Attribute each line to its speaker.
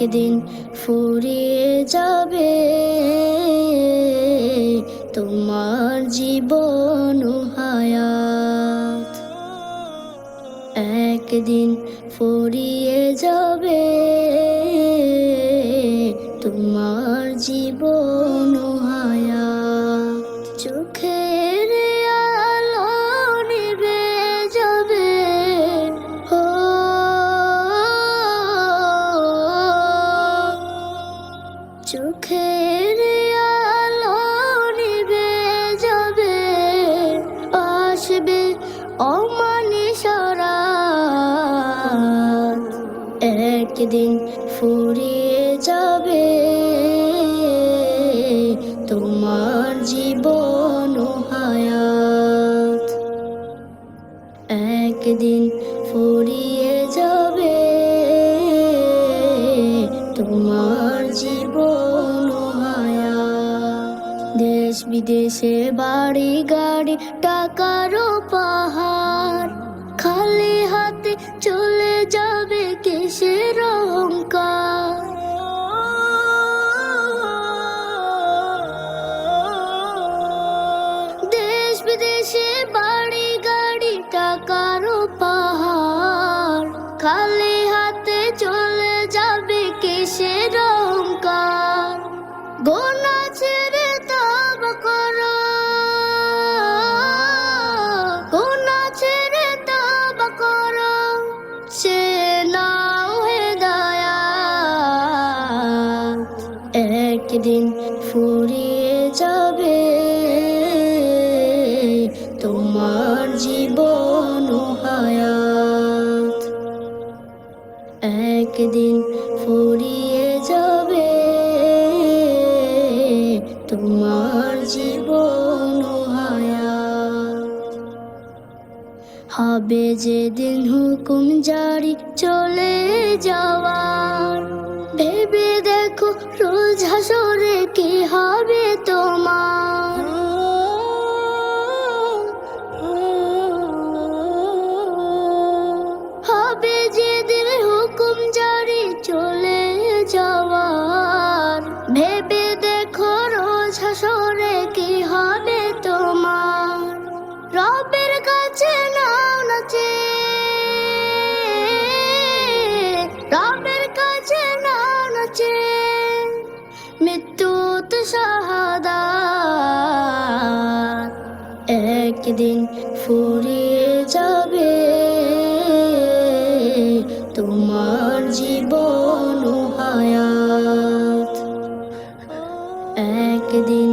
Speaker 1: একদিন ফুরিয়ে যাবে তোমার জীবন ও হায়াত। একদিন ফুরিয়ে যাবে তোমার জীবন ও হায়াত। চোখের আলো নিভে যাবে, ও চোখের আলো নিভে যাবে, আসবে অমানিসরাত। একদিন ফুরিয়ে যাবে তোমার জীবন ও হায়াত। একদিন ফুরিয়ে যাবে তোমার জীবন ও হায়াত। দেশ বিদেশে বাড়ি গাড়ি টাকারও পাহাড়, খালি হাতে চলে যাবে কিসের অহংকার। দেশ বিদেশে বাড়ি গাড়ি টাকারও পাহাড়, খালি হাতে চলে যাবে কিসের অহংকার। গোনা ছেড়ে তওবা করো, গোনা ছেড়ে তওবা করো, সে নাও হেদায়াত। একদিন ফুরিয়ে যাবে তোমার জীবন ও হায়াত। একদিন ফুরিয়ে যাবে তোমার জীবন ও হায়াত। হবে যেদিন হুকুম জারি চলে যাওয়ার, ভেবে দেখো রোজ হাসরে কি হবে তোমার। হবে যেদিন হুকুম জারি চলে যাওয়ার, ভেবে দেখো রোজ হাসরে কি হবে তোমার। রবের কাছে নাও না চেয়ে, রবের কাছে নাও না চেয়ে, মৃত্যু তো শাহাদাত। একদিন ফুরিয়ে যাবে তোমার জীবন ও হায়াত। একদিন